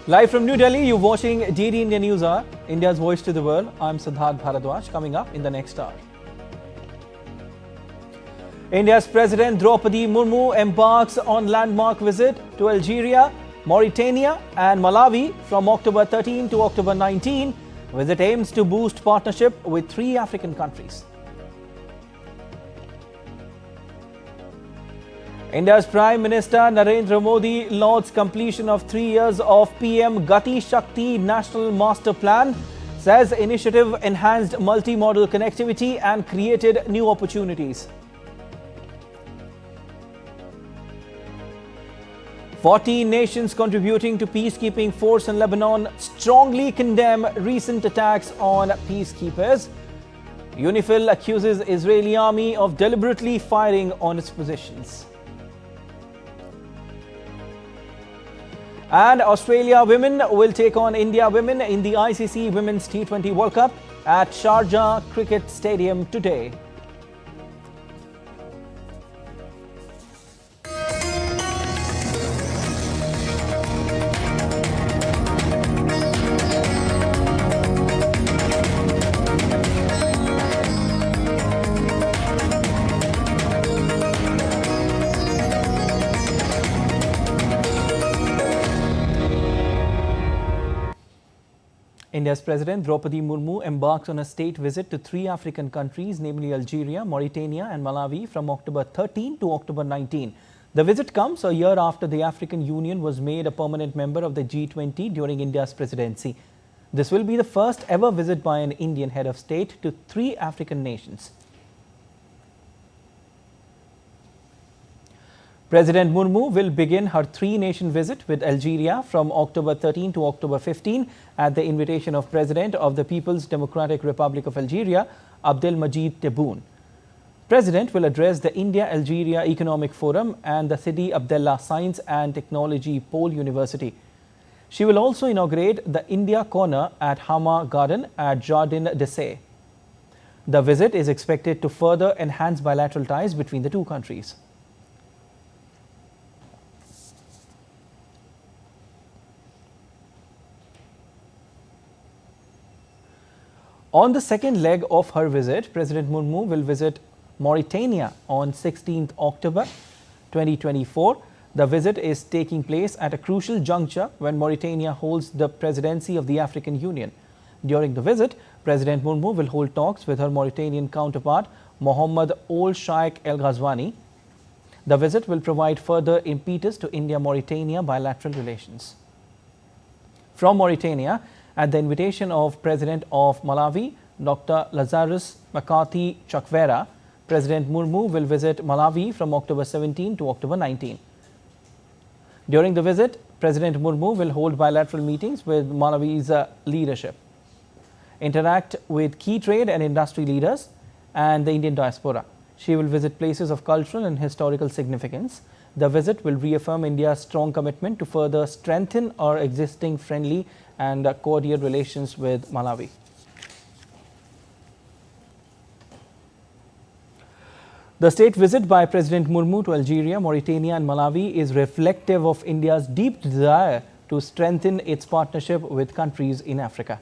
Live from New Delhi, you're watching DD India News Hour, India's voice to the world. I'm Siddharth Bharadwaj. Coming up in the next hour. India's President Droupadi Murmu embarks on landmark visit to Algeria, Mauritania and Malawi from October 13 to October 19. Visit aims to boost partnership with 3 African countries. India's Prime Minister Narendra Modi lauds completion of 3 years of PM GatiShakti National Master Plan, says initiative enhanced multi-modal connectivity and created new opportunities. 14 nations contributing to peacekeeping force in Lebanon strongly condemn recent attacks on peacekeepers. UNIFIL accuses Israeli army of deliberately firing on its positions. And Australia women will take on India women in the ICC Women's T20 World Cup at Sharjah Cricket Stadium today. India's President Droupadi Murmu embarks on a state visit to 3 African countries, namely Algeria, Mauritania and Malawi from October 13 to October 19. The visit comes a year after the African Union was made a permanent member of the G20 during India's presidency. This will be the first ever visit by an Indian head of state to 3 African nations. President Murmu will begin her 3-nation visit with Algeria from October 13 to October 15 at the invitation of President of the People's Democratic Republic of Algeria, Abdelmajid Tebboune. President will address the India-Algeria Economic Forum and the Sidi Abdallah Science and Technology Pole University. She will also inaugurate the India Corner at Hama Garden at Jardin d'Essai. The visit is expected to further enhance bilateral ties between the 2 countries. On the second leg of her visit, President Murmu will visit Mauritania on 16th October 2024. The visit is taking place at a crucial juncture when Mauritania holds the presidency of the African Union. During the visit, President Murmu will hold talks with her Mauritanian counterpart, Mohammed Ould Sheikh El Ghazouani. The visit will provide further impetus to India-Mauritania bilateral relations. From Mauritania, at the invitation of President of Malawi, Dr. Lazarus McCarthy Chakwera, President Murmu will visit Malawi from October 17 to October 19. During the visit, President Murmu will hold bilateral meetings with Malawi's leadership, interact with key trade and industry leaders and the Indian diaspora. She will visit places of cultural and historical significance. The visit will reaffirm India's strong commitment to further strengthen our existing friendly and cordial relations with Malawi. The state visit by President Murmu to Algeria, Mauritania and Malawi is reflective of India's deep desire to strengthen its partnership with countries in Africa.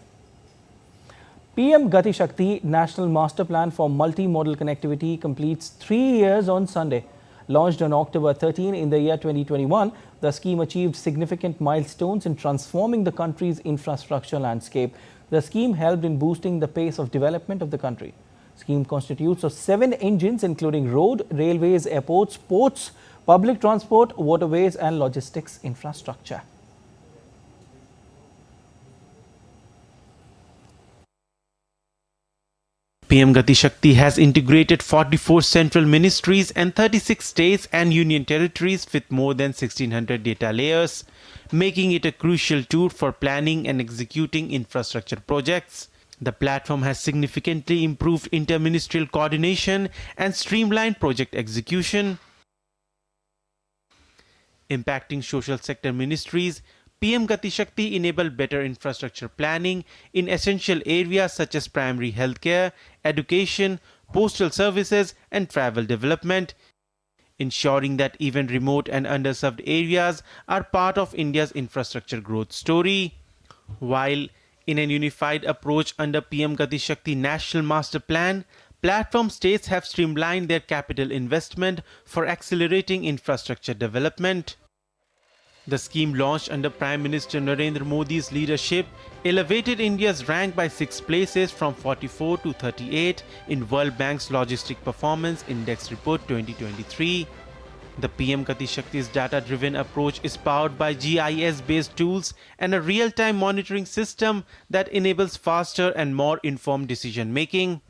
PM GatiShakti National Master Plan for Multi-Modal Connectivity completes 3 years on Sunday. Launched on October 13 in the year 2021, the scheme achieved significant milestones in transforming the country's infrastructure landscape. The scheme helped in boosting the pace of development of the country. The scheme constitutes of 7 engines including road, railways, airports, ports, public transport, waterways and logistics infrastructure. PM GatiShakti has integrated 44 central ministries and 36 states and union territories with more than 1600 data layers, making it a crucial tool for planning and executing infrastructure projects. The platform has significantly improved interministerial coordination and streamlined project execution. Impacting social sector ministries, PM GatiShakti enabled better infrastructure planning in essential areas such as primary healthcare, education, postal services and travel development. ensuring that even remote and underserved areas are part of India's infrastructure growth story. While in a unified approach under PM GatiShakti National Master Plan, platform states have streamlined their capital investment for accelerating infrastructure development. The scheme, launched under Prime Minister Narendra Modi's leadership, elevated India's rank by 6 places from 44 to 38 in World Bank's Logistic Performance Index Report 2023. The PM GatiShakti's data-driven approach is powered by GIS-based tools and a real-time monitoring system that enables faster and more informed decision-making.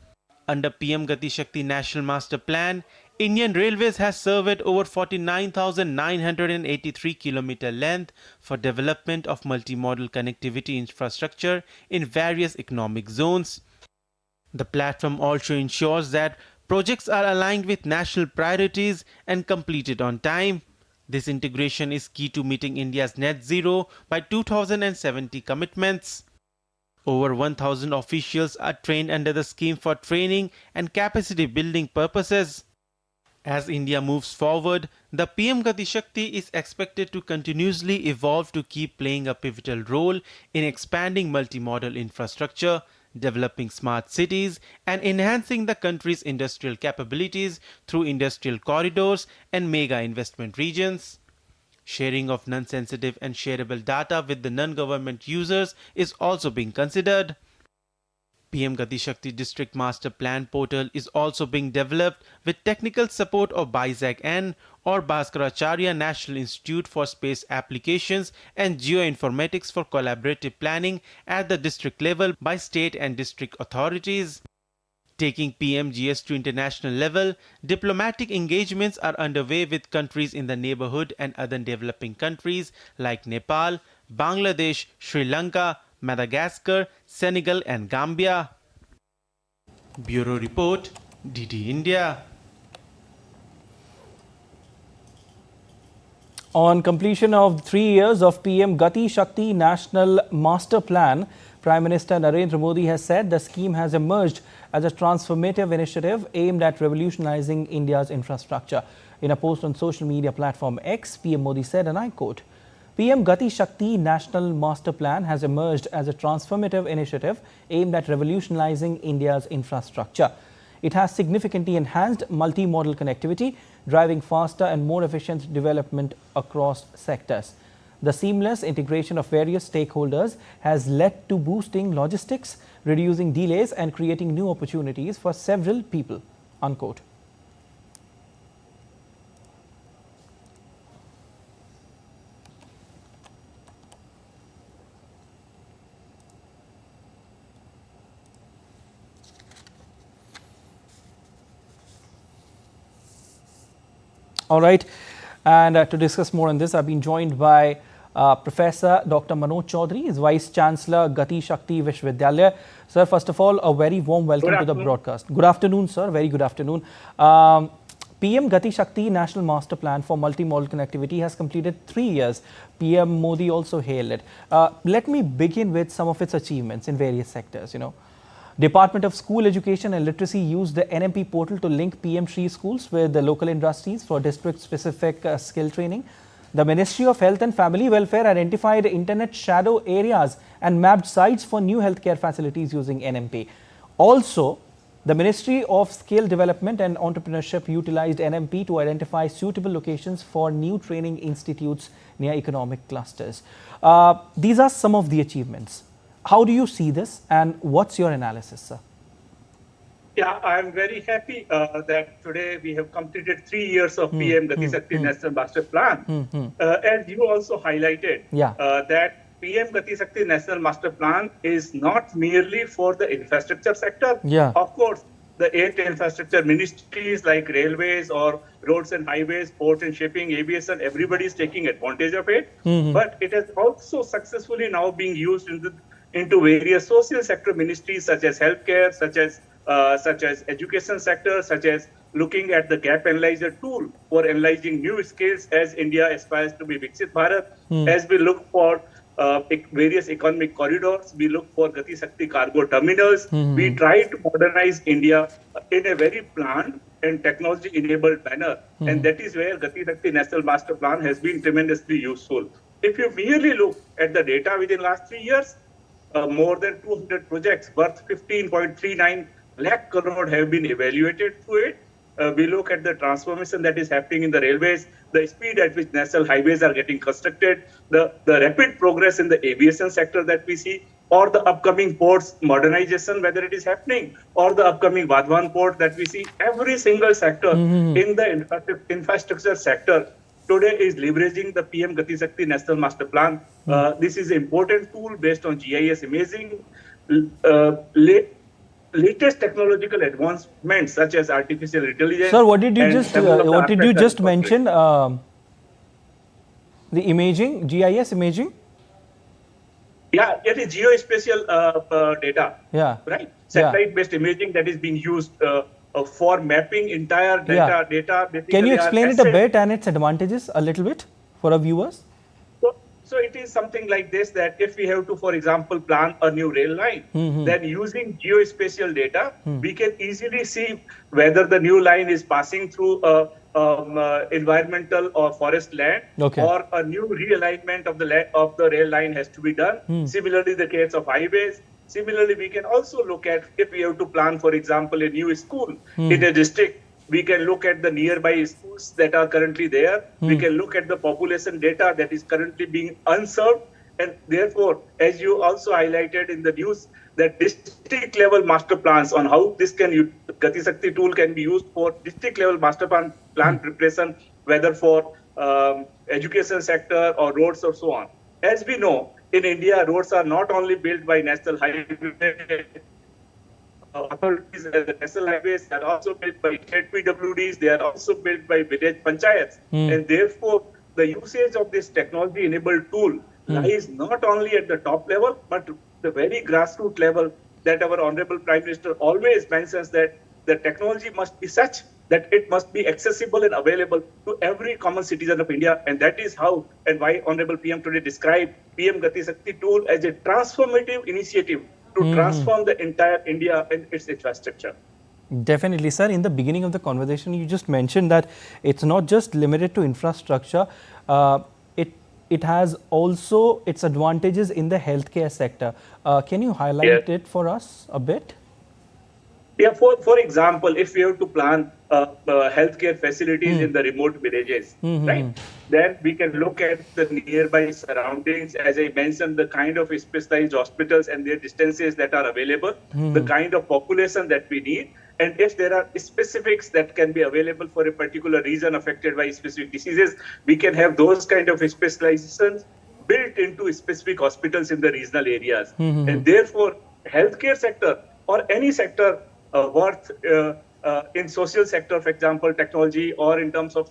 Under PM GatiShakti National Master Plan, Indian Railways has surveyed over 49,983 km length for development of multimodal connectivity infrastructure in various economic zones. The platform also ensures that projects are aligned with national priorities and completed on time. This integration is key to meeting India's net zero by 2070 commitments. Over 1,000 officials are trained under the scheme for training and capacity building purposes. As India moves forward, the PM GatiShakti is expected to continuously evolve to keep playing a pivotal role in expanding multimodal infrastructure, developing smart cities, and enhancing the country's industrial capabilities through industrial corridors and mega investment regions. Sharing of non-sensitive and shareable data with the non-government users is also being considered. PM GatiShakti District Master Plan portal is also being developed with technical support of BISAC-N or Bhaskaracharya National Institute for Space Applications and Geoinformatics for collaborative planning at the district level by state and district authorities. Taking PMGS to international level, diplomatic engagements are underway with countries in the neighborhood and other developing countries like Nepal, Bangladesh, Sri Lanka, Madagascar, Senegal and Gambia. Bureau Report, DD India. On completion of 3 years of PM GatiShakti National Master Plan, Prime Minister Narendra Modi has said the scheme has emerged as a transformative initiative aimed at revolutionizing India's infrastructure. In a post on social media platform X, PM Modi said, and I quote, PM GatiShakti National Master Plan has emerged as a transformative initiative aimed at revolutionizing India's infrastructure. It has significantly enhanced multimodal connectivity, driving faster and more efficient development across sectors. The seamless integration of various stakeholders has led to boosting logistics, reducing delays and creating new opportunities for several people. Unquote. All right, and to discuss more on this, I've been joined by Professor Dr. Manoj Chaudhary, is Vice Chancellor, GatiShakti Vishwavidyalaya. Sir, first of all, a very warm welcome to the broadcast. Good afternoon, sir. Very good afternoon. PM GatiShakti National Master Plan for Multimodal Connectivity has completed 3 years. PM Modi also hailed it. Let me begin with some of its achievements in various sectors. Department of School Education and Literacy used the NMP portal to link PM Shri schools with the local industries for district-specific skill training. The Ministry of Health and Family Welfare identified internet shadow areas and mapped sites for new healthcare facilities using NMP. Also, the Ministry of Skill Development and Entrepreneurship utilized NMP to identify suitable locations for new training institutes near economic clusters. These are some of the achievements. How do you see this and what's your analysis, sir? Yeah, I'm very happy that today we have completed 3 years of PM GatiShakti National Master Plan. As you also highlighted, that PM GatiShakti National Master Plan is not merely for the infrastructure sector. Of course, the 8 infrastructure ministries like railways or roads and highways, port and shipping, aviation, everybody is taking advantage of it. But it has also successfully now being used into various social sector ministries such as healthcare, such as education sector, such as looking at the gap analyzer tool for analyzing new skills as India aspires to be Viksit Bharat. As we look for various economic corridors, we look for GatiShakti cargo terminals. We try to modernize India in a very planned and technology-enabled manner. And that is where GatiShakti National Master Plan has been tremendously useful. If you merely look at the data within last 3 years, more than 200 projects worth 15.39 lakh crore have been evaluated through it. We look at the transformation that is happening in the railways, the speed at which national highways are getting constructed, the rapid progress in the aviation sector that we see, or the upcoming ports modernization, whether it is happening, or the upcoming Vadhavan port that we see. Every single sector in the infrastructure sector today is leveraging the PM GatiShakti National Master Plan. This is an important tool based on GIS imaging, latest technological advancements such as artificial intelligence. Sir, what did you just mention? The imaging, GIS imaging? Yeah, it is geospatial data. Yeah. Right? Satellite-based imaging that is being used for mapping entire data. Can you explain it a bit and its advantages a little bit for our viewers? So it is something like this, that if we have to, for example, plan a new rail line, then using geospatial data, we can easily see whether the new line is passing through environmental or forest land, or a new realignment of the rail line has to be done. Similarly, the case of highways. Similarly, we can also look at, if we have to plan, for example, a new school in a district, we can look at the nearby schools that are currently there. We can look at the population data that is currently being unserved. And therefore, as you also highlighted in the news, that district level master plans on how this GatiShakti tool can be used for district level master plan preparation, whether for education sector or roads or so on. As we know, in India, roads are not only built by national highway authorities, the national highways are also built by state PWDs, they are also built by village panchayats. And therefore, the usage of this technology-enabled tool lies not only at the top level, but the very grassroots level that our Honorable Prime Minister always mentions, that the technology must be such that it must be accessible and available to every common citizen of India. And that is how and why Honorable PM today described PM GatiShakti tool as a transformative initiative to transform the entire India and its infrastructure. Definitely, sir. In the beginning of the conversation, you just mentioned that it's not just limited to infrastructure. It has also its advantages in the healthcare sector. Can you highlight it for us a bit? Yeah, for example, if we have to plan healthcare facilities in the remote villages, right, then we can look at the nearby surroundings. As I mentioned, the kind of specialized hospitals and their distances that are available, the kind of population that we need, and if there are specifics that can be available for a particular region affected by specific diseases, we can have those kind of specializations built into specific hospitals in the regional areas. And therefore, healthcare sector or any sector worth in social sector, for example, technology, or in terms of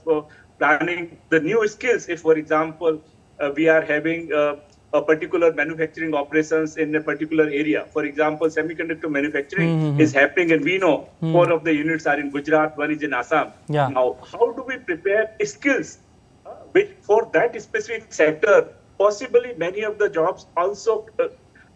planning the new skills. If, for example, we are having a particular manufacturing operations in a particular area, for example, semiconductor manufacturing is happening, and we know 4 of the units are in Gujarat, 1 is in Assam. Now, how do we prepare skills which for that specific sector? Possibly many of the jobs also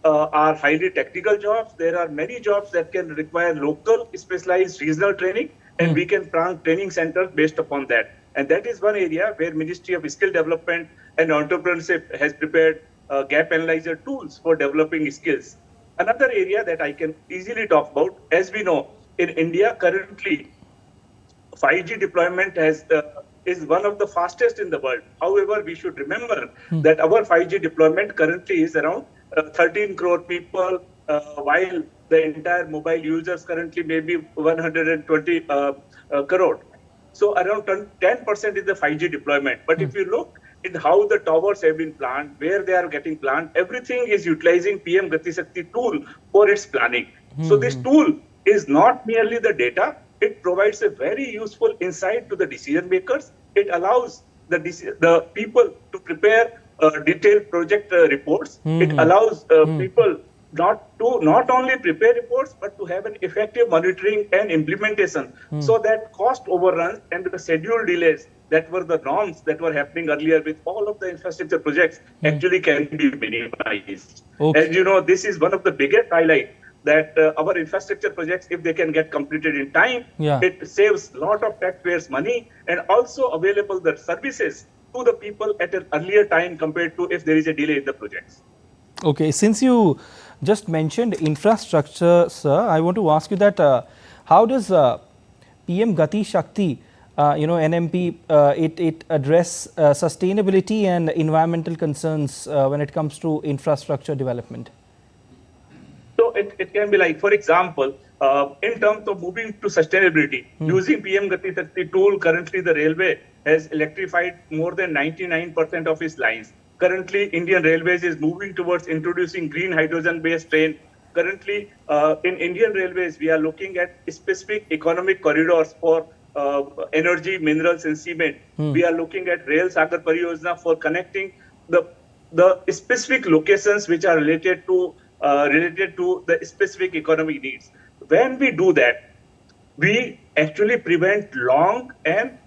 are highly technical jobs. There are many jobs that can require local, specialized, regional training, and we can plan training centers based upon that. And that is one area where Ministry of Skill Development and Entrepreneurship has prepared gap analyzer tools for developing skills. Another area that I can easily talk about, as we know, in India currently, 5G deployment is one of the fastest in the world. However, we should remember that our 5G deployment currently is around 13 crore people, while the entire mobile users currently may be 120 crore. So around 10% is the 5G deployment. But if you look at how the towers have been planned, where they are getting planned, everything is utilizing PM GatiShakti tool for its planning. So this tool is not merely the data, it provides a very useful insight to the decision makers. It allows the people to prepare detailed project reports. It allows people not only prepare reports, but to have an effective monitoring and implementation, so that cost overruns and the schedule delays that were the norms that were happening earlier with all of the infrastructure projects actually can be minimized. As you know, this is one of the biggest highlights that our infrastructure projects, if they can get completed in time, it saves a lot of taxpayers' money and also available the services to the people at an earlier time compared to if there is a delay in the projects. Okay, since you just mentioned infrastructure, sir, I want to ask you that how does PM GatiShakti, NMP, it address sustainability and environmental concerns when it comes to infrastructure development? So it can be like, for example, in terms of moving to sustainability, using PM GatiShakti tool, currently the railway has electrified more than 99% of its lines. Currently, Indian Railways is moving towards introducing green hydrogen-based train. Currently, in Indian Railways, we are looking at specific economic corridors for energy, minerals, and cement. We are looking at Rail Sagar Pariyojana for connecting the specific locations which are related to the specific economic needs. When we do that, we actually prevent long and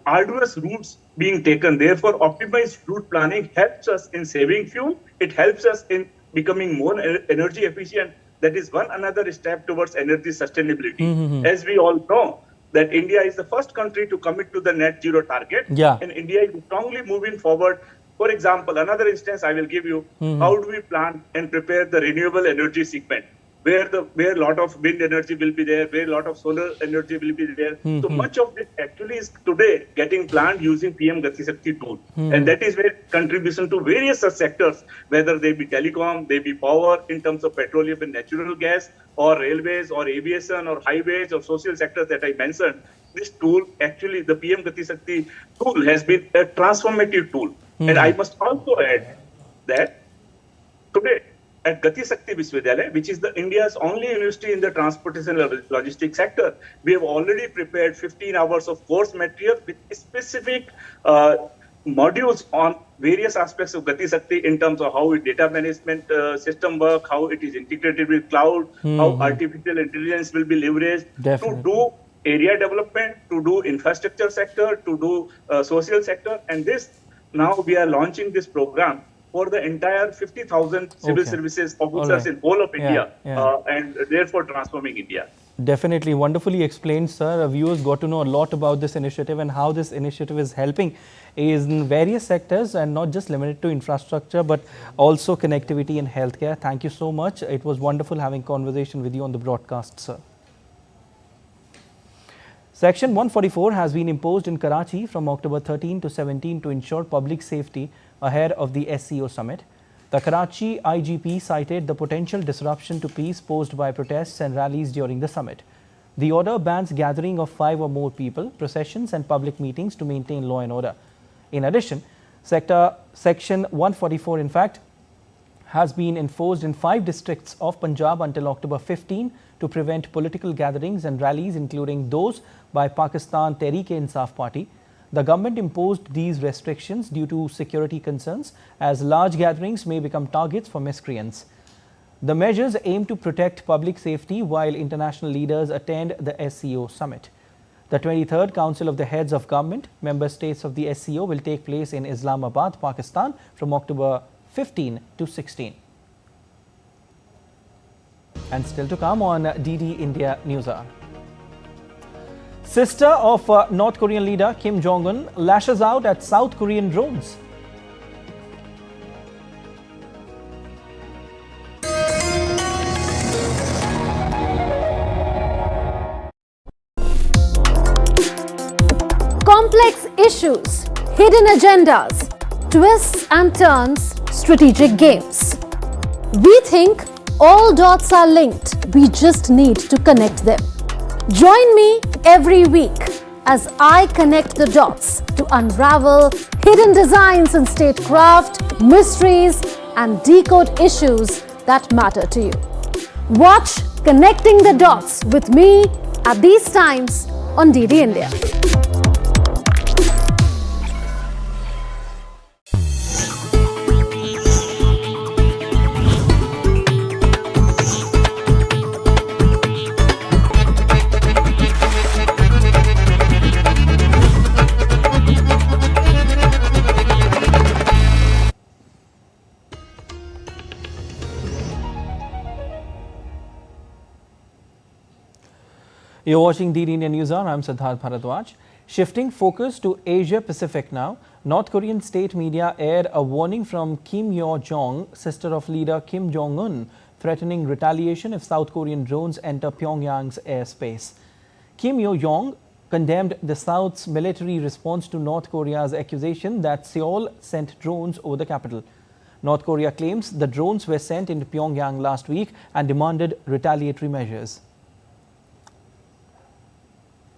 arduous routes being taken. Therefore, optimized route planning helps us in saving fuel. It helps us in becoming more energy efficient. That is one another step towards energy sustainability. As we all know, that India is the first country to commit to the net zero target. And India is strongly moving forward. For example, another instance I will give you, how do we plan and prepare the renewable energy segment? Where a lot of wind energy will be there, where a lot of solar energy will be there. So much of this actually is today getting planned using PM GatiShakti tool. And that is where contribution to various such sectors, whether they be telecom, they be power in terms of petroleum and natural gas, or railways, or aviation, or highways, or social sectors that I mentioned, this tool, actually the PM GatiShakti tool has been a transformative tool. And I must also add that today, at GatiShakti Vishwavidyalaya, which is India's only university in the transportation and logistics sector, we have already prepared 15 hours of course material with specific modules on various aspects of GatiShakti in terms of how data management system work, how it is integrated with cloud, how artificial intelligence will be leveraged to do area development, to do infrastructure sector, to do social sector. And this, now we are launching this program for the entire 50,000 civil services officers in whole of India, and therefore transforming India. Definitely, wonderfully explained, sir. Our viewers got to know a lot about this initiative and how this initiative is helping in various sectors and not just limited to infrastructure, but also connectivity and healthcare. Thank you so much. It was wonderful having conversation with you on the broadcast, sir. Section 144 has been imposed in Karachi from October 13 to 17 to ensure public safety ahead of the SCO summit. The Karachi IGP cited the potential disruption to peace posed by protests and rallies during the summit. The order bans gathering of 5 or more people, processions and public meetings to maintain law and order. In addition, Section 144 in fact has been enforced in 5 districts of Punjab until October 15 to prevent political gatherings and rallies, including those by Pakistan Tehreek-e-Insaf Party. The government imposed these restrictions due to security concerns, as large gatherings may become targets for miscreants. The measures aim to protect public safety while international leaders attend the SCO summit. The 23rd Council of the Heads of Government, member states of the SCO, will take place in Islamabad, Pakistan from October 15 to 16. And still to come on DD India News Hour. Sister of North Korean leader Kim Jong-un lashes out at South Korean drones. Complex issues, hidden agendas, twists and turns, strategic games. We think all dots are linked. We just need to connect them. Join me every week as I connect the dots to unravel hidden designs in statecraft, mysteries, and decode issues that matter to you. Watch Connecting the Dots with me at these times on DD India. You're watching DD India News Hour. I'm Siddharth Bharadwaj. Shifting focus to Asia Pacific now, North Korean state media aired a warning from Kim Yo-jong, sister of leader Kim Jong-un, threatening retaliation if South Korean drones enter Pyongyang's airspace. Kim Yo-jong condemned the South's military response to North Korea's accusation that Seoul sent drones over the capital. North Korea claims the drones were sent into Pyongyang last week and demanded retaliatory measures.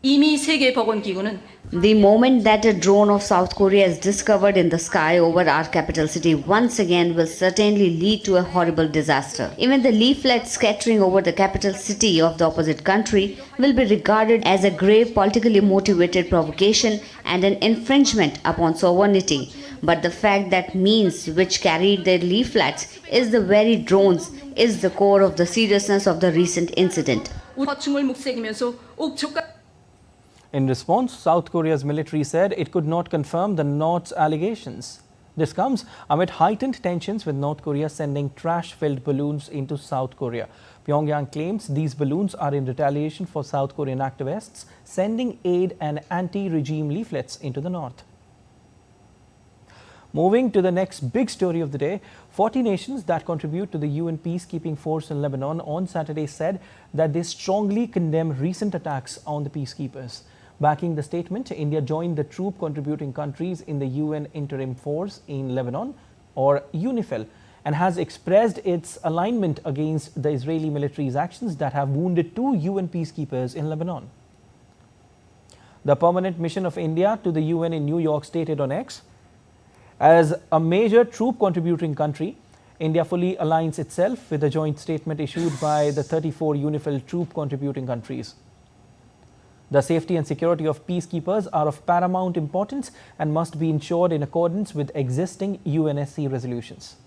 The moment that a drone of South Korea is discovered in the sky over our capital city once again will certainly lead to a horrible disaster. Even the leaflets scattering over the capital city of the opposite country will be regarded as a grave politically motivated provocation and an infringement upon sovereignty. But the fact that means which carried their leaflets is the very drones is the core of the seriousness of the recent incident. In response, South Korea's military said it could not confirm the North's allegations. This comes amid heightened tensions with North Korea sending trash-filled balloons into South Korea. Pyongyang claims these balloons are in retaliation for South Korean activists sending aid and anti-regime leaflets into the North. Moving to the next big story of the day, 40 nations that contribute to the UN peacekeeping force in Lebanon on Saturday said that they strongly condemn recent attacks on the peacekeepers. Backing the statement, India joined the troop contributing countries in the UN Interim Force in Lebanon, or UNIFIL, and has expressed its alignment against the Israeli military's actions that have wounded 2 UN peacekeepers in Lebanon. The permanent mission of India to the UN in New York stated on X, as a major troop contributing country, India fully aligns itself with the joint statement issued by the 34 UNIFIL troop contributing countries. The safety and security of peacekeepers are of paramount importance and must be ensured in accordance with existing UNSC resolutions.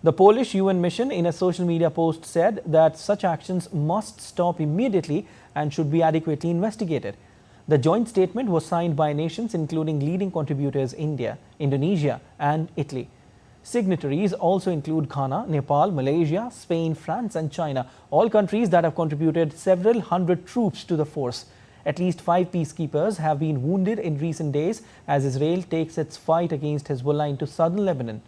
The Polish UN mission in a social media post said that such actions must stop immediately and should be adequately investigated. The joint statement was signed by nations including leading contributors India, Indonesia and Italy. Signatories also include Ghana, Nepal, Malaysia, Spain, France and China, all countries that have contributed several hundred troops to the force. At least 5 peacekeepers have been wounded in recent days as Israel takes its fight against Hezbollah into southern Lebanon.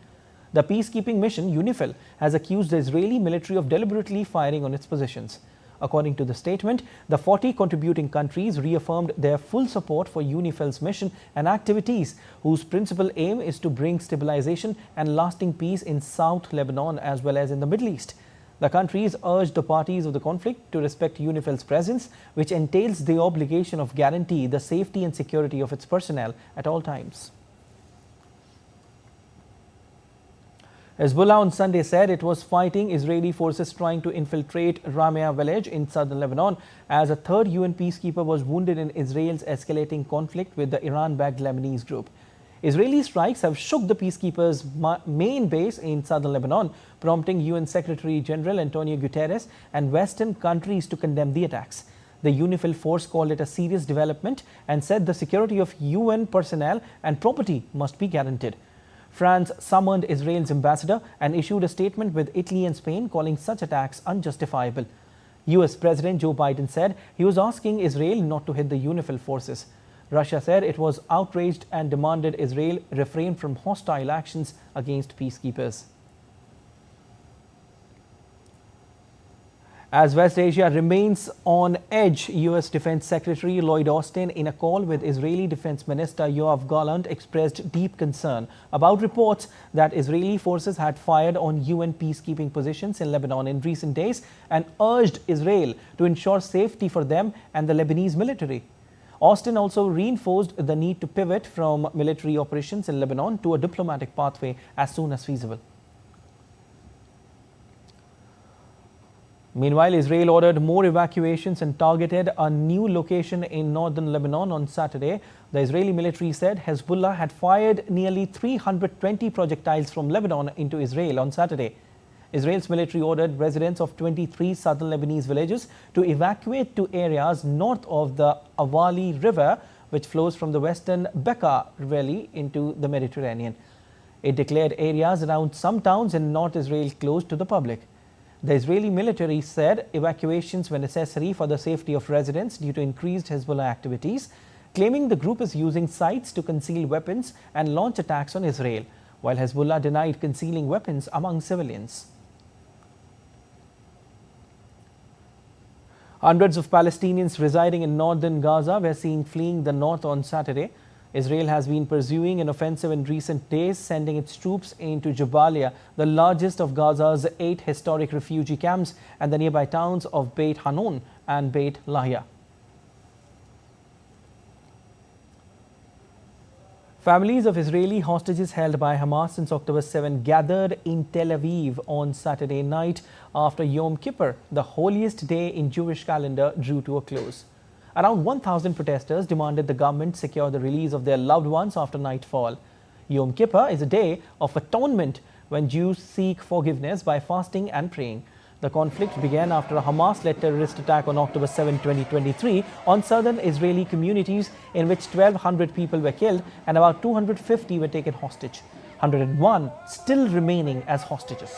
The peacekeeping mission, UNIFIL, has accused the Israeli military of deliberately firing on its positions. According to the statement, the 40 contributing countries reaffirmed their full support for UNIFIL's mission and activities, whose principal aim is to bring stabilization and lasting peace in South Lebanon as well as in the Middle East. The countries urged the parties of the conflict to respect UNIFIL's presence, which entails the obligation of guarantee the safety and security of its personnel at all times. Hezbollah on Sunday said it was fighting Israeli forces trying to infiltrate Ramea village in southern Lebanon as a 3rd UN peacekeeper was wounded in Israel's escalating conflict with the Iran-backed Lebanese group. Israeli strikes have shook the peacekeepers' main base in southern Lebanon, prompting UN Secretary General Antonio Guterres and Western countries to condemn the attacks. The UNIFIL force called it a serious development and said the security of UN personnel and property must be guaranteed. France summoned Israel's ambassador and issued a statement with Italy and Spain calling such attacks unjustifiable. US President Joe Biden said he was asking Israel not to hit the UNIFIL forces. Russia said it was outraged and demanded Israel refrain from hostile actions against peacekeepers. As West Asia remains on edge, US Defense Secretary Lloyd Austin, in a call with Israeli Defense Minister Yoav Gallant, expressed deep concern about reports that Israeli forces had fired on UN peacekeeping positions in Lebanon in recent days and urged Israel to ensure safety for them and the Lebanese military. Austin also reinforced the need to pivot from military operations in Lebanon to a diplomatic pathway as soon as feasible. Meanwhile, Israel ordered more evacuations and targeted a new location in northern Lebanon on Saturday. The Israeli military said Hezbollah had fired nearly 320 projectiles from Lebanon into Israel on Saturday. Israel's military ordered residents of 23 southern Lebanese villages to evacuate to areas north of the Awali River, which flows from the western Bekaa Valley into the Mediterranean. It declared areas around some towns in North Israel closed to the public. The Israeli military said evacuations were necessary for the safety of residents due to increased Hezbollah activities, claiming the group is using sites to conceal weapons and launch attacks on Israel, while Hezbollah denied concealing weapons among civilians. Hundreds of Palestinians residing in northern Gaza were seen fleeing the north on Saturday. Israel has been pursuing an offensive in recent days, sending its troops into Jabalia, the largest of Gaza's 8 historic refugee camps, and the nearby towns of Beit Hanun and Beit Lahia. Families of Israeli hostages held by Hamas since October 7 gathered in Tel Aviv on Saturday night after Yom Kippur, the holiest day in Jewish calendar, drew to a close. Around 1,000 protesters demanded the government secure the release of their loved ones after nightfall. Yom Kippur is a day of atonement when Jews seek forgiveness by fasting and praying. The conflict began after a Hamas-led terrorist attack on October 7, 2023 on southern Israeli communities in which 1,200 people were killed and about 250 were taken hostage, 101 still remaining as hostages.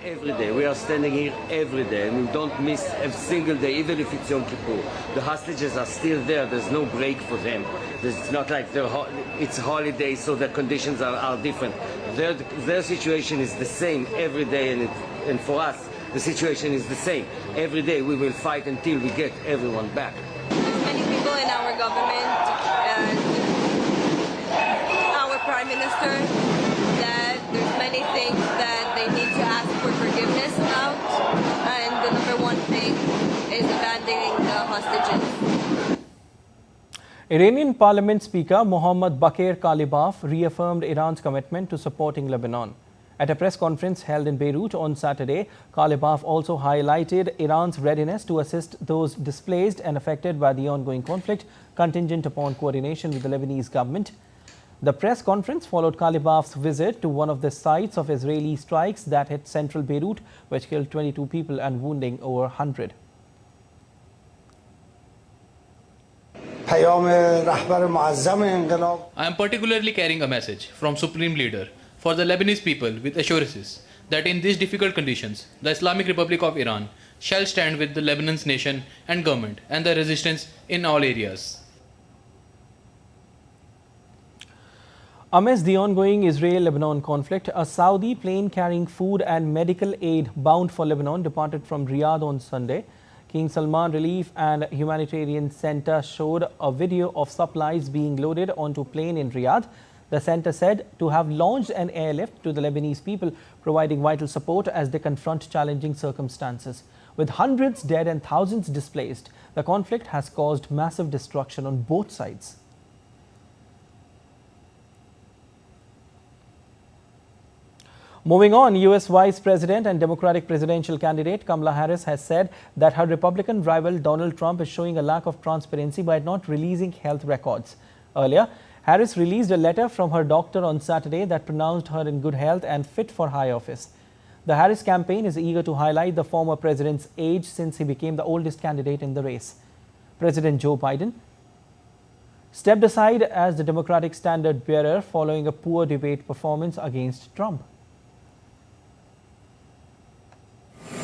Every day. We are standing here every day and we don't miss a single day, even if it's Yom Kippur. The hostages are still there. There's no break for them. It's not like it's holiday, so the conditions are different. Their situation is the same every day, and for us, the situation is the same. Every day we will fight until we get everyone back. There's many people in our government and our Prime Minister that there's many things that they need to ask for forgiveness about, and the number one thing is abandoning the hostages. Iranian Parliament Speaker Mohammad Bakir Kalibaf reaffirmed Iran's commitment to supporting Lebanon. At a press conference held in Beirut on Saturday, Kalibaf also highlighted Iran's readiness to assist those displaced and affected by the ongoing conflict, contingent upon coordination with the Lebanese government. The press conference followed Kalibaf's visit to one of the sites of Israeli strikes that hit central Beirut, which killed 22 people and wounding over 100. I am particularly carrying a message from Supreme Leader for the Lebanese people with assurances that in these difficult conditions, the Islamic Republic of Iran shall stand with the Lebanon's nation and government and the resistance in all areas. Amidst the ongoing Israel-Lebanon conflict, a Saudi plane carrying food and medical aid bound for Lebanon departed from Riyadh on Sunday. King Salman Relief and Humanitarian Center showed a video of supplies being loaded onto a plane in Riyadh. The center said to have launched an airlift to the Lebanese people, providing vital support as they confront challenging circumstances. With hundreds dead and thousands displaced, the conflict has caused massive destruction on both sides. Moving on, U.S. Vice President and Democratic presidential candidate Kamala Harris has said that her Republican rival Donald Trump is showing a lack of transparency by not releasing health records. Earlier, Harris released a letter from her doctor on Saturday that pronounced her in good health and fit for high office. The Harris campaign is eager to highlight the former president's age since he became the oldest candidate in the race. President Joe Biden stepped aside as the Democratic standard bearer following a poor debate performance against Trump.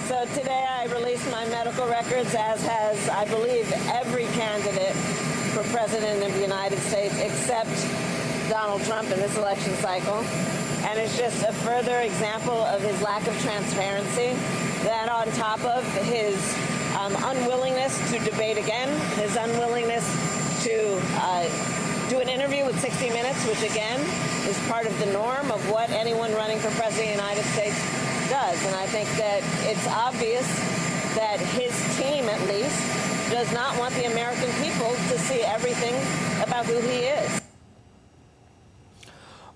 So today I released my medical records, as has, I believe, every candidate for President of the United States except Donald Trump in this election cycle. And it's just a further example of his lack of transparency, that on top of his unwillingness to debate again, his unwillingness to do an interview with 60 Minutes, which again is part of the norm of what anyone running for President of the United States does. And I think that it's obvious that his team, at least, does not want the American people to see everything about who he is.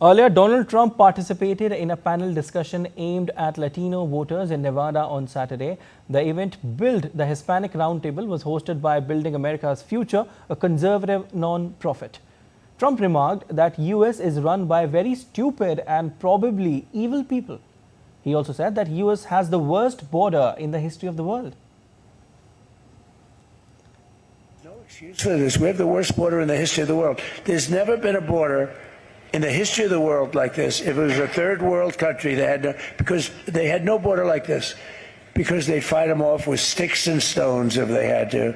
Earlier, Donald Trump participated in a panel discussion aimed at Latino voters in Nevada on Saturday. The event, Build the Hispanic Roundtable, was hosted by Building America's Future, a conservative non-profit. Trump remarked that U.S. is run by very stupid and probably evil people. He also said that U.S. has the worst border in the history of the world. No excuse for this. We have the worst border in the history of the world. There's never been a border in the history of the world like this. If it was a third world country, because they had no border like this, because they'd fight them off with sticks and stones if they had to.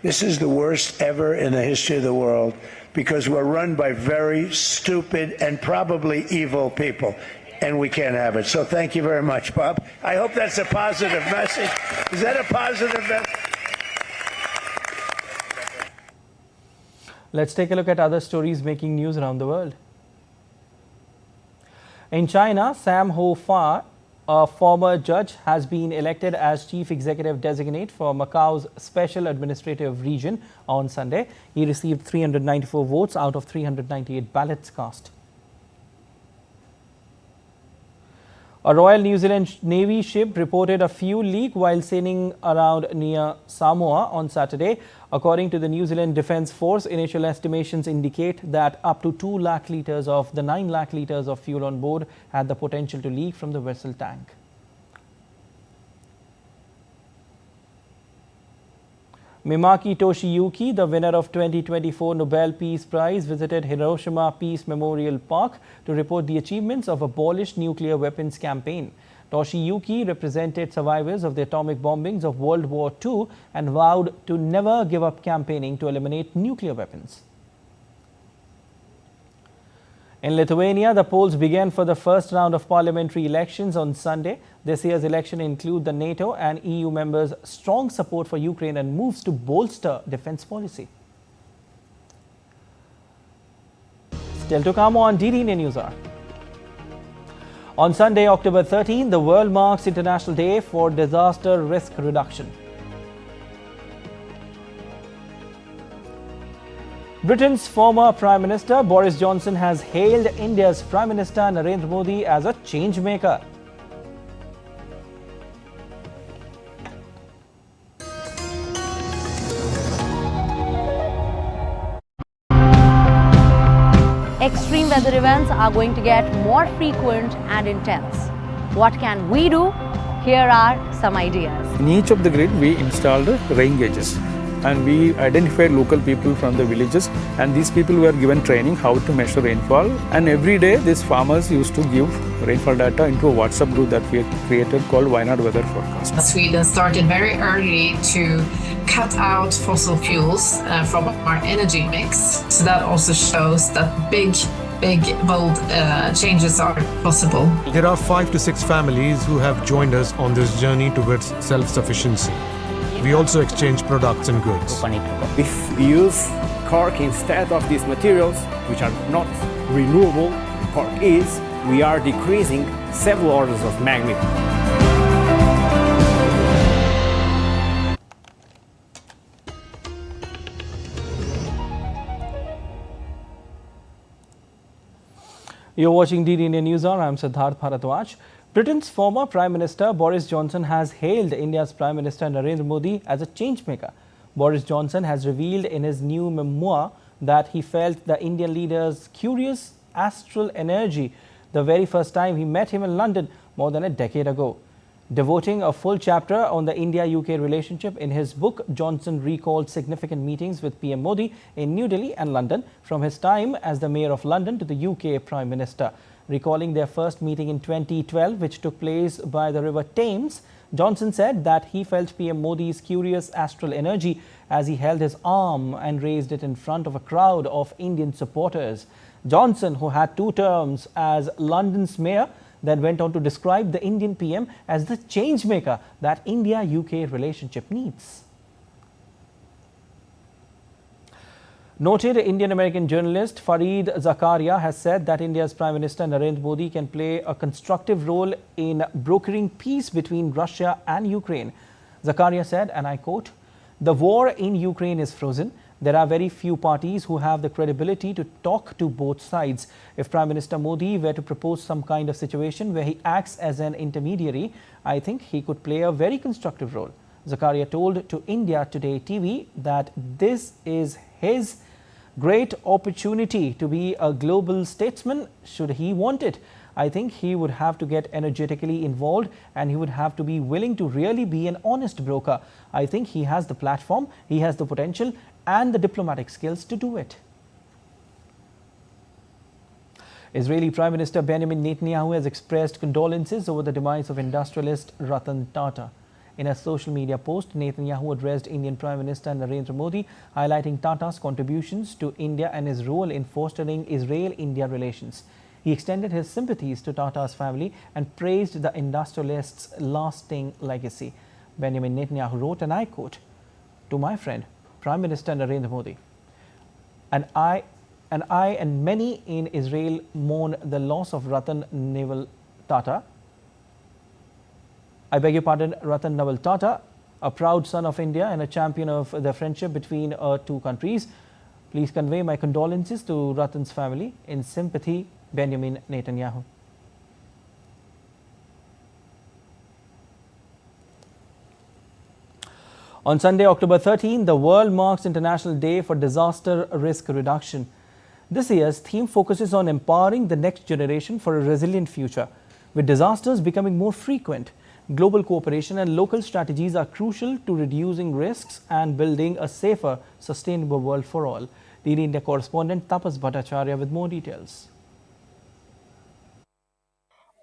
This is the worst ever in the history of the world, because we're run by very stupid and probably evil people, and we can't have it. So thank you very much, Bob. I hope that's a positive message. Is that a positive message? Let's take a look at other stories making news around the world. In China, Sam Ho-fa, a former judge, has been elected as chief executive designate for Macau's special administrative region on Sunday. He received 394 votes out of 398 ballots cast. A Royal New Zealand Navy ship reported a fuel leak while sailing around near Samoa on Saturday. According to the New Zealand Defence Force, initial estimations indicate that up to 2 lakh litres of the 9 lakh litres of fuel on board had the potential to leak from the vessel tank. Mimaki Toshiyuki, the winner of 2024 Nobel Peace Prize, visited Hiroshima Peace Memorial Park to report the achievements of abolished nuclear weapons campaign. Toshiyuki represented survivors of the atomic bombings of World War II and vowed to never give up campaigning to eliminate nuclear weapons. In Lithuania, the polls began for the first round of parliamentary elections on Sunday. This year's election include the NATO and EU members' strong support for Ukraine and moves to bolster defense policy. Still to come on DD News Hour. On Sunday, October 13, the world marks International Day for Disaster Risk Reduction. Britain's former Prime Minister Boris Johnson has hailed India's Prime Minister Narendra Modi as a change maker. Extreme weather events are going to get more frequent and intense. What can we do? Here are some ideas. In each of the grid, we installed rain gauges, and we identified local people from the villages, and these people were given training how to measure rainfall, and every day these farmers used to give rainfall data into a WhatsApp group that we had created called Wayanad Weather Forecast. Sweden started very early to cut out fossil fuels from our energy mix, so that also shows that big, bold changes are possible. There are 5 to 6 families who have joined us on this journey towards self-sufficiency. We also exchange products and goods. If we use cork instead of these materials, which are not renewable, cork is, we are decreasing several orders of magnitude. You're watching DD India News Hour. I'm Siddharth Bharadwaj. Britain's former Prime Minister Boris Johnson has hailed India's Prime Minister Narendra Modi as a changemaker. Boris Johnson has revealed in his new memoir that he felt the Indian leader's curious astral energy the very first time he met him in London more than a decade ago. Devoting a full chapter on the India-UK relationship in his book, Johnson recalled significant meetings with PM Modi in New Delhi and London from his time as the Mayor of London to the UK Prime Minister. Recalling their first meeting in 2012, which took place by the River Thames, Johnson said that he felt PM Modi's curious astral energy as he held his arm and raised it in front of a crowd of Indian supporters. Johnson, who had 2 terms as London's mayor, then went on to describe the Indian PM as the changemaker that India-UK relationship needs. Noted Indian-American journalist Fareed Zakaria has said that India's Prime Minister Narendra Modi can play a constructive role in brokering peace between Russia and Ukraine. Zakaria said, and I quote, "The war in Ukraine is frozen. There are very few parties who have the credibility to talk to both sides. If Prime Minister Modi were to propose some kind of situation where he acts as an intermediary, I think he could play a very constructive role." Zakaria told to India Today TV that this is his great opportunity to be a global statesman should he want it. I think he would have to get energetically involved, and he would have to be willing to really be an honest broker. I think he has the platform, he has the potential and the diplomatic skills to do it. Israeli Prime Minister Benjamin Netanyahu has expressed condolences over the demise of industrialist Ratan Tata. In a social media post, Netanyahu addressed Indian Prime Minister Narendra Modi, highlighting Tata's contributions to India and his role in fostering Israel-India relations. He extended his sympathies to Tata's family and praised the industrialist's lasting legacy. Benjamin Netanyahu wrote, and I quote, "To my friend, Prime Minister Narendra Modi, and I and many in Israel mourn the loss of Ratan Naval Tata. I beg your pardon, Ratan Naval Tata, a proud son of India and a champion of the friendship between our two countries. Please convey my condolences to Ratan's family. In sympathy, Benjamin Netanyahu." On Sunday, October 13, the world marks International Day for Disaster Risk Reduction. This year's theme focuses on empowering the next generation for a resilient future. With disasters becoming more frequent, global cooperation and local strategies are crucial to reducing risks and building a safer, sustainable world for all. DD India correspondent Tapas Bhattacharya with more details.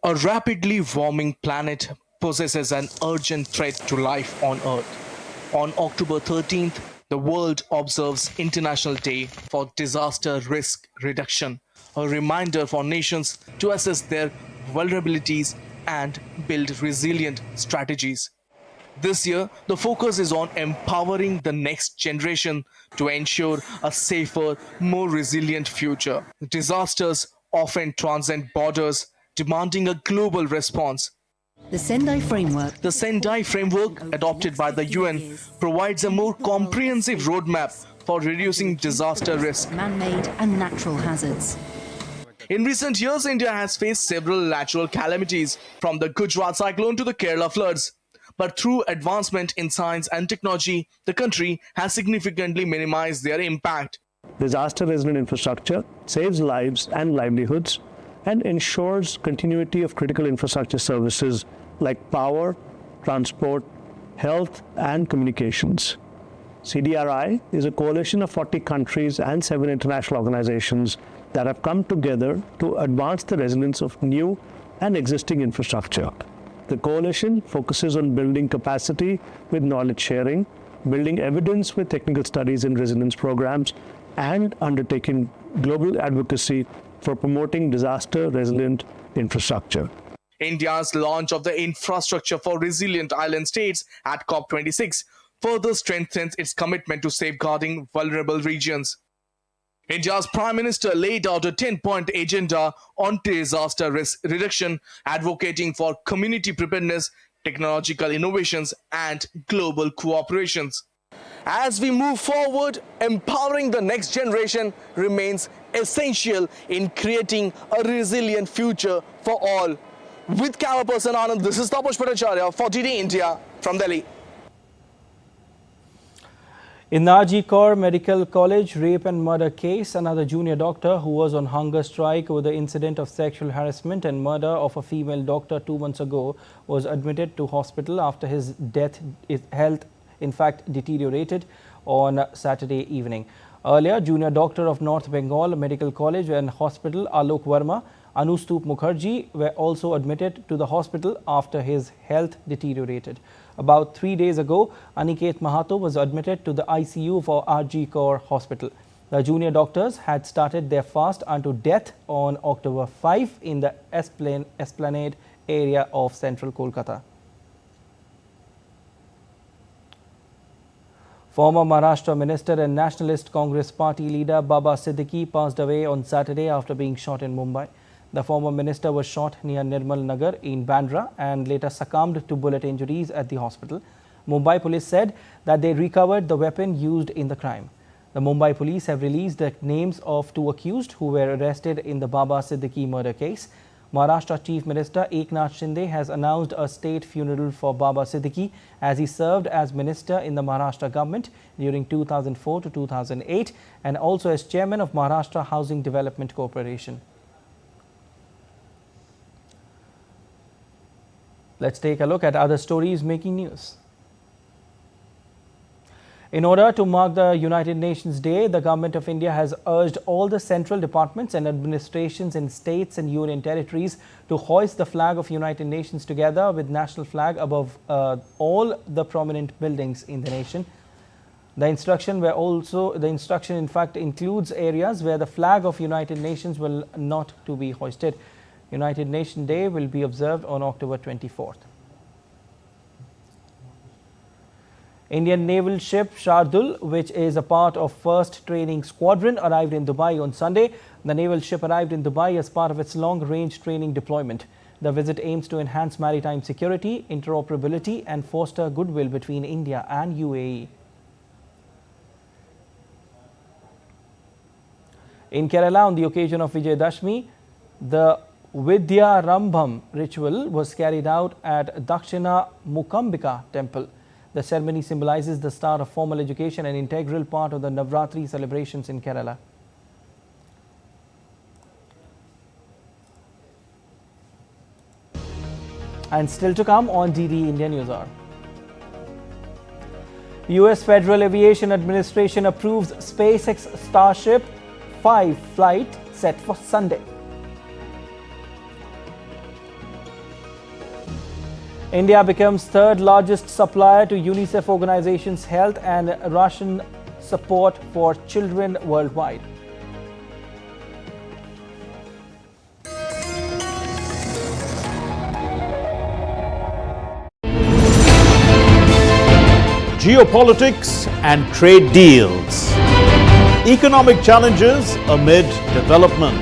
A rapidly warming planet poses an urgent threat to life on Earth. On October 13th, the world observes International Day for Disaster Risk Reduction, a reminder for nations to assess their vulnerabilities and build resilient strategies. This year, the focus is on empowering the next generation to ensure a safer, more resilient future. Disasters often transcend borders, demanding a global response. The Sendai Framework, adopted by the UN, provides a more comprehensive roadmap for reducing disaster risk, man-made and natural hazards. In recent years, India has faced several natural calamities, from the Gujarat cyclone to the Kerala floods. But through advancement in science and technology, the country has significantly minimized their impact. Disaster-resilient infrastructure saves lives and livelihoods and ensures continuity of critical infrastructure services like power, transport, health, and communications. CDRI is a coalition of 40 countries and 7 international organizations that have come together to advance the resilience of new and existing infrastructure. The coalition focuses on building capacity with knowledge sharing, building evidence with technical studies and resilience programs, and undertaking global advocacy for promoting disaster-resilient infrastructure. India's launch of the Infrastructure for Resilient Island States at COP26 further strengthens its commitment to safeguarding vulnerable regions. India's Prime Minister laid out a 10-point agenda on disaster risk reduction, advocating for community preparedness, technological innovations, and global cooperations. As we move forward, empowering the next generation remains essential in creating a resilient future for all. With camera person Anand, this is Tapas Bhattacharya for DD India from Delhi. In the RG Kaur Medical College rape and murder case, another junior doctor who was on hunger strike over the incident of sexual harassment and murder of a female doctor 2 months ago was admitted to hospital after his health in fact deteriorated on Saturday evening. Earlier, junior doctor of North Bengal Medical College and Hospital Alok Verma, Anustup Mukherjee were also admitted to the hospital after his health deteriorated. About 3 days ago, Aniket Mahato was admitted to the ICU for RG Kaur Hospital. The junior doctors had started their fast unto death on October 5 in the Esplanade area of central Kolkata. Former Maharashtra Minister and Nationalist Congress Party leader Baba Siddiqui passed away on Saturday after being shot in Mumbai. The former minister was shot near Nirmal Nagar in Bandra and later succumbed to bullet injuries at the hospital. Mumbai police said that they recovered the weapon used in the crime. The Mumbai police have released the names of 2 accused who were arrested in the Baba Siddiqui murder case. Maharashtra Chief Minister Eknath Shinde has announced a state funeral for Baba Siddiqui as he served as minister in the Maharashtra government during 2004 to 2008 and also as chairman of Maharashtra Housing Development Corporation. Let's take a look at other stories making news. In order to mark the United Nations Day, the Government of India has urged all the central departments and administrations in states and union territories to hoist the flag of United Nations together with national flag above all the prominent buildings in the nation. The instruction in fact includes areas where the flag of United Nations will not to be hoisted. United Nations Day will be observed on October 24th. Indian naval ship Shardul, which is a part of 1st Training Squadron, arrived in Dubai on Sunday. The naval ship arrived in Dubai as part of its long-range training deployment. The visit aims to enhance maritime security, interoperability and foster goodwill between India and UAE. In Kerala, on the occasion of Vijay Dashmi, the Vidya Rambham ritual was carried out at Dakshina Mukambika temple. The ceremony symbolizes the start of formal education and integral part of the Navratri celebrations in Kerala. And still to come on DD India News Hour. US Federal Aviation Administration approves SpaceX Starship 5 flight set for Sunday. India becomes 3rd largest supplier to UNICEF organization's health and Russian support for children worldwide. Geopolitics and trade deals. Economic challenges amid development.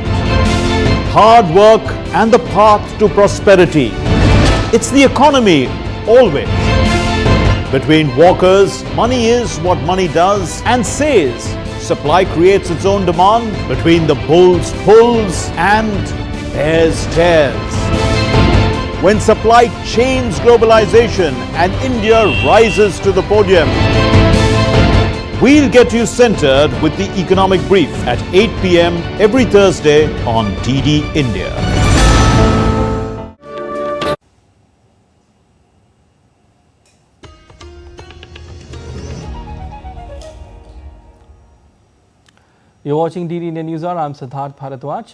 Hard work and the path to prosperity. It's the economy, always. Between walkers, money is what money does and says. Supply creates its own demand. Between the bulls pulls and bears tears. When supply chains globalization and India rises to the podium. We'll get you centered with the economic brief at 8 p.m. every Thursday on DD India. You're watching DD India News Hour. I'm Siddharth Bharadwaj.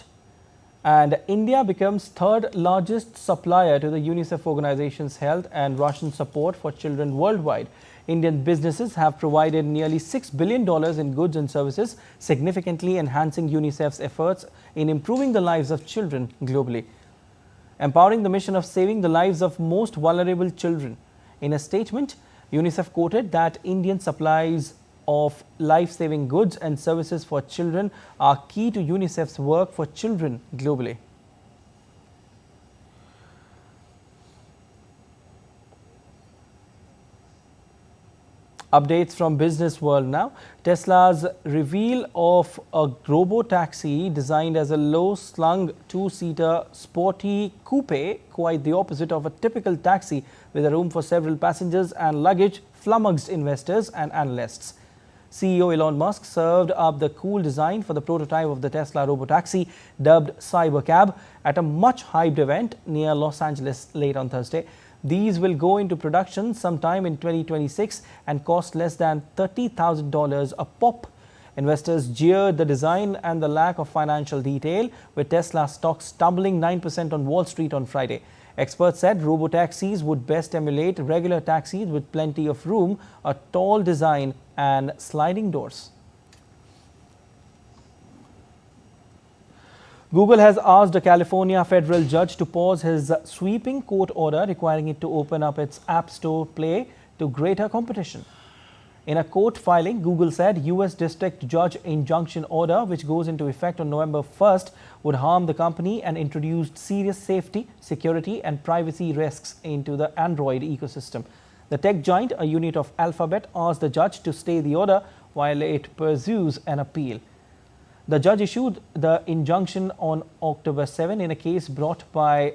And India becomes 3rd largest supplier to the UNICEF organization's health and Russian support for children worldwide. Indian businesses have provided nearly $6 billion in goods and services, significantly enhancing UNICEF's efforts in improving the lives of children globally, empowering the mission of saving the lives of most vulnerable children. In a statement, UNICEF quoted that Indian supplies of life-saving goods and services for children are key to UNICEF's work for children globally. Updates from business world now. Tesla's reveal of a robo-taxi designed as a low-slung two-seater sporty coupe, quite the opposite of a typical taxi with a room for several passengers and luggage, flummoxed investors and analysts. CEO Elon Musk served up the cool design for the prototype of the Tesla robotaxi dubbed Cybercab at a much hyped event near Los Angeles late on Thursday. These will go into production sometime in 2026 and cost less than $30,000 a pop. Investors jeered the design and the lack of financial detail, with Tesla stocks tumbling 9% on Wall Street on Friday. Experts said robotaxis would best emulate regular taxis with plenty of room, a tall design and sliding doors. Google has asked a California federal judge to pause his sweeping court order requiring it to open up its App Store Play to greater competition. In a court filing, Google said U.S. District Judge injunction order, which goes into effect on November 1st, would harm the company and introduced serious safety, security and privacy risks into the Android ecosystem. The tech giant, a unit of Alphabet, asked the judge to stay the order while it pursues an appeal. The judge issued the injunction on October 7 in a case brought by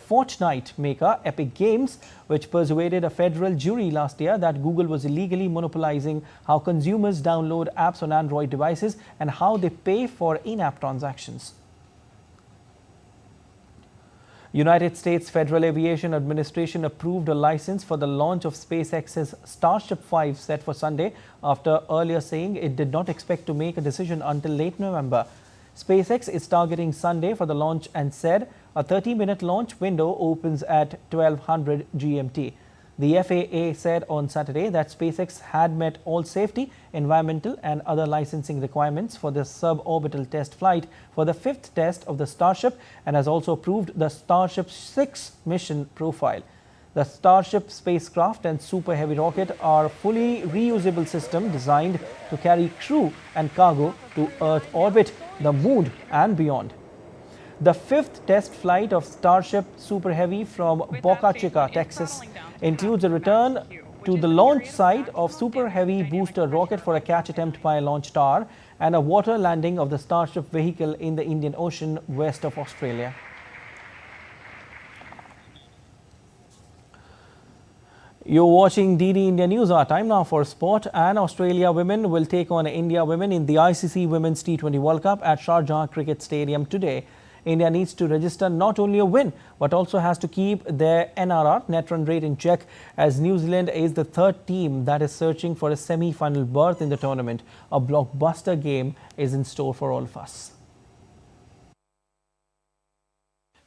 Fortnite maker Epic Games, which persuaded a federal jury last year that Google was illegally monopolizing how consumers download apps on Android devices and how they pay for in-app transactions. United States Federal Aviation Administration approved a license for the launch of SpaceX's Starship 5 set for Sunday after earlier saying it did not expect to make a decision until late November. SpaceX is targeting Sunday for the launch and said a 30-minute launch window opens at 1200 GMT. The FAA said on Saturday that SpaceX had met all safety, environmental and other licensing requirements for the suborbital test flight for the 5th test of the Starship and has also approved the Starship 6 mission profile. The Starship spacecraft and Super Heavy rocket are fully reusable system designed to carry crew and cargo to Earth orbit, the Moon and beyond. The 5th test flight of Starship Super Heavy from Boca Chica, Texas, includes a return to the launch site of Super Heavy booster rocket for a catch attempt by a launch tower and a water landing of the Starship vehicle in the Indian Ocean west of Australia. You're watching DD India News. Our time now for sport, and Australia women will take on India women in the ICC Women's T20 World Cup at Sharjah Cricket Stadium today. India needs to register not only a win but also has to keep their NRR, net run rate, in check, as New Zealand is the third team that is searching for a semi-final berth in the tournament. A blockbuster game is in store for all of us.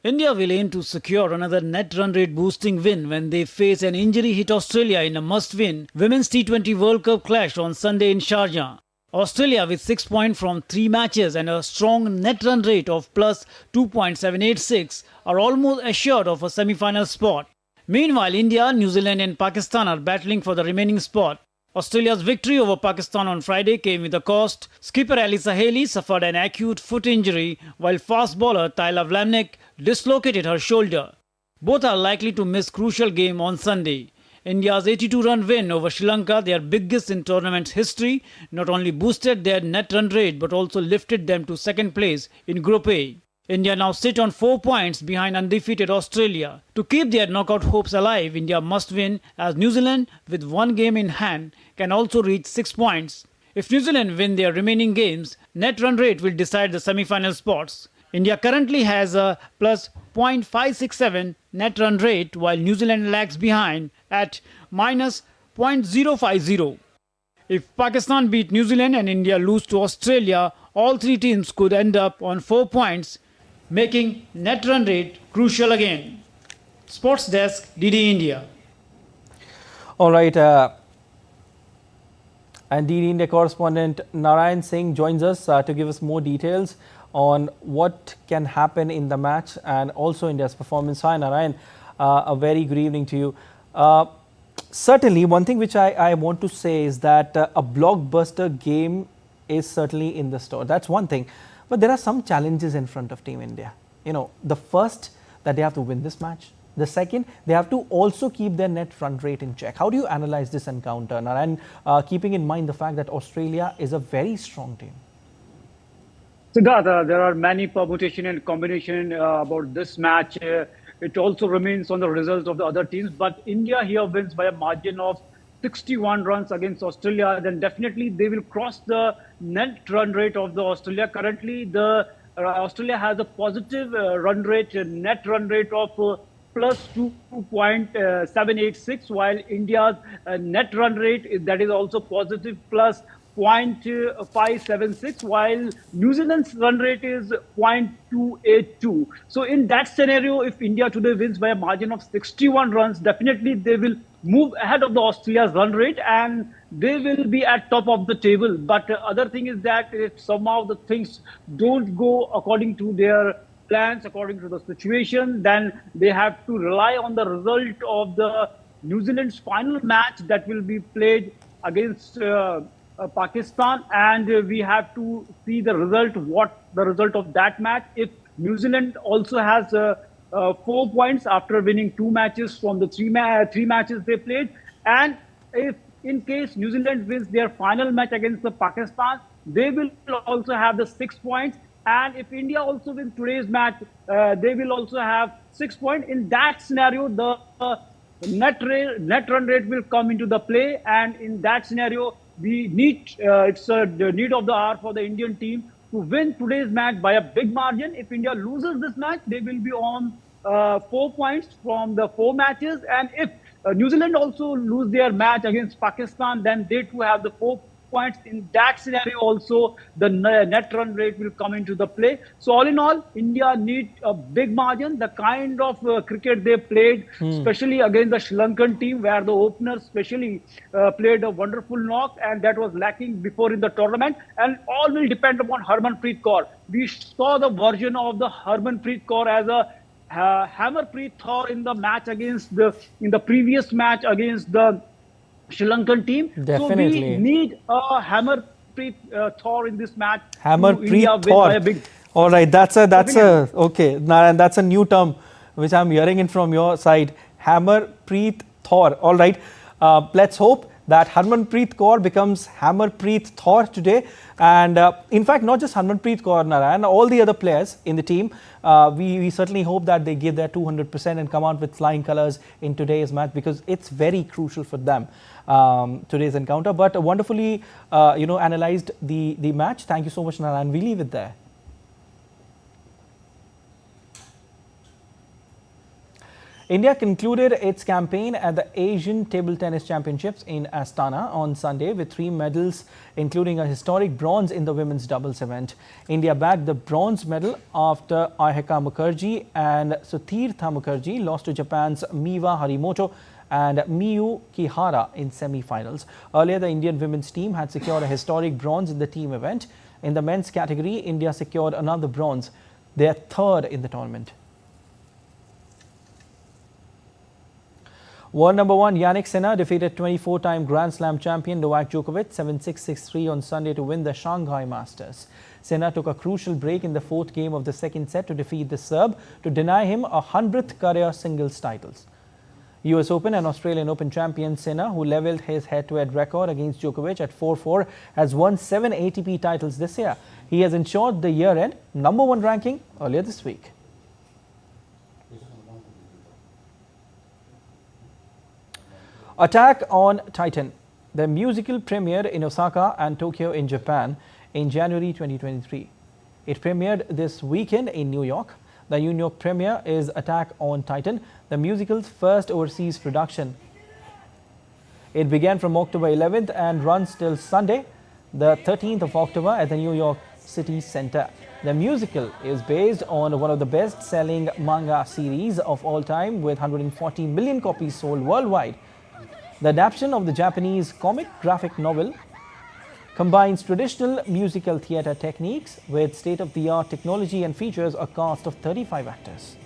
India will aim to secure another net run rate boosting win when they face an injury-hit Australia in a must-win Women's T20 World Cup clash on Sunday in Sharjah. Australia, with 6 points from 3 matches and a strong net run rate of plus 2.786, are almost assured of a semi-final spot. Meanwhile, India, New Zealand and Pakistan are battling for the remaining spot. Australia's victory over Pakistan on Friday came with a cost. Skipper Alyssa Haley suffered an acute foot injury, while fast bowler Tyler Vlamnik dislocated her shoulder. Both are likely to miss crucial game on Sunday. India's 82-run win over Sri Lanka, their biggest in tournament's history, not only boosted their net run rate but also lifted them to second place in Group A. India now sit on 4 points behind undefeated Australia. To keep their knockout hopes alive, India must win, as New Zealand, with 1 game in hand, can also reach 6 points. If New Zealand win their remaining games, net run rate will decide the semi-final spots. India currently has a plus 0.567 net run rate, while New Zealand lags behind at minus 0.050. If Pakistan beat New Zealand and India lose to Australia, all three teams could end up on 4 points, making net run rate crucial again. Sports Desk, DD India. All right. And DD India correspondent Narayan Singh joins us to give us more details on what can happen in the match and also India's performance. Hi Narayan, a very good evening to you. Certainly, one thing which I want to say is that a blockbuster game is certainly in the store. That's one thing. But there are some challenges in front of Team India. You know, the first, that they have to win this match. The second, they have to also keep their net run rate in check. How do you analyze this encounter, Narayan, keeping in mind the fact that Australia is a very strong team? Siddharth, there are many permutation and combination about this match. It also remains on the results of the other teams. But India here wins by a margin of 61 runs against Australia. Then definitely they will cross the net run rate of the Australia. Currently, the Australia has a positive run rate, net run rate of plus 2.786, while India's net run rate, that is also positive, plus 0.576, while New Zealand's run rate is 0.282. So in that scenario, if India today wins by a margin of 61 runs, definitely they will move ahead of the Australia's run rate and they will be at top of the table. But other thing is that if somehow the things don't go according to their plans, according to the situation, then they have to rely on the result of the New Zealand's final match that will be played against Pakistan, and we have to see the result, what the result of that match. If New Zealand also has 4 points after winning 2 matches from the three matches they played, and if in case New Zealand wins their final match against the Pakistan, they will also have the 6 points. And if India also wins today's match, they will also have 6 points. In that scenario, the net run rate will come into the play, and in that scenario, we need it's the need of the hour for the Indian team to win today's match by a big margin. If India loses this match, they will be on 4 points from the 4 matches. And if New Zealand also lose their match against Pakistan, then they too have the 4 points. In that scenario also, the net run rate will come into the play. So all in all, India need a big margin. The kind of cricket they played, especially against the Sri Lankan team, where the openers especially played a wonderful knock, and that was lacking before in the tournament. And all will depend upon Harmanpreet Kaur. We saw the version of the Harmanpreet Kaur as a Hammerpreet Kaur in the match against in the previous match against the Sri Lankan team. Definitely. So we need a Hammerpreet Kaur in this match. Hammerpreet Kaur. All right, that's a okay. Narayan, that's a new term which I'm hearing it from your side. Hammerpreet Kaur. All right, let's hope that Harmanpreet Kaur becomes Hammerpreet Kaur today. And in fact, not just Harmanpreet Kaur, Narayan, all the other players in the team, we certainly hope that they give their 200% and come out with flying colours in today's match, because it's very crucial for them, today's encounter. But wonderfully, analysed the match. Thank you so much, Narayan. We leave it there. India concluded its campaign at the Asian Table Tennis Championships in Astana on Sunday with 3 medals, including a historic bronze in the women's doubles event. India bagged the bronze medal after Ayhika Mukherjee and Sutirtha Mukherjee lost to Japan's Miwa Harimoto and Miyu Kihara in semi-finals. Earlier, the Indian women's team had secured a historic bronze in the team event. In the men's category, India secured another bronze, their 3rd in the tournament. World number 1 Yannick Sinner defeated 24-time Grand Slam champion Novak Djokovic 7-6, 6-3 on Sunday to win the Shanghai Masters. Sinner took a crucial break in the 4th game of the 2nd set to defeat the Serb to deny him a 100th career singles titles. US Open and Australian Open champion Sinner, who levelled his head-to-head record against Djokovic at 4-4, has won 7 ATP titles this year. He has ensured the year-end number 1 ranking earlier this week. Attack on Titan. The musical premiered in Osaka and Tokyo in Japan in January 2023. It premiered this weekend in New York. The New York premiere is Attack on Titan, the musical's first overseas production. It began from October 11th and runs till Sunday, the 13th of October at the New York City Center. The musical is based on one of the best-selling manga series of all time, with 140 million copies sold worldwide. The adaptation of the Japanese comic graphic novel combines traditional musical theatre techniques with state-of-the-art technology and features a cast of 35 actors.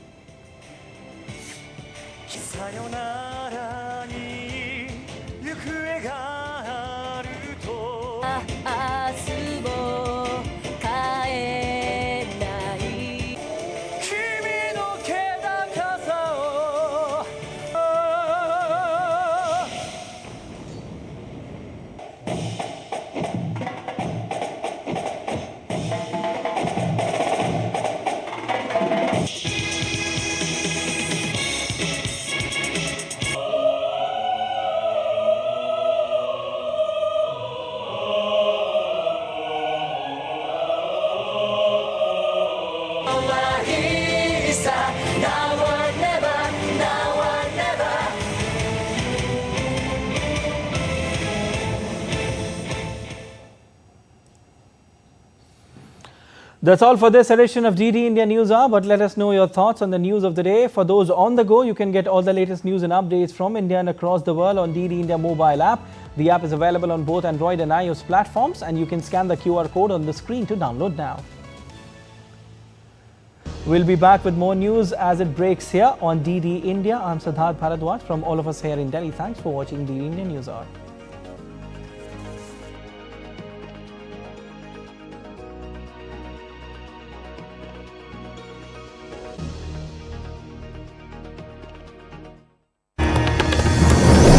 That's all for this edition of DD India News Hour, but let us know your thoughts on the news of the day. For those on the go, you can get all the latest news and updates from India and across the world on DD India mobile app. The app is available on both Android and iOS platforms, and you can scan the QR code on the screen to download now. We'll be back with more news as it breaks here on DD India. I'm Siddharth Bharadwaj from all of us here in Delhi. Thanks for watching DD India News Hour.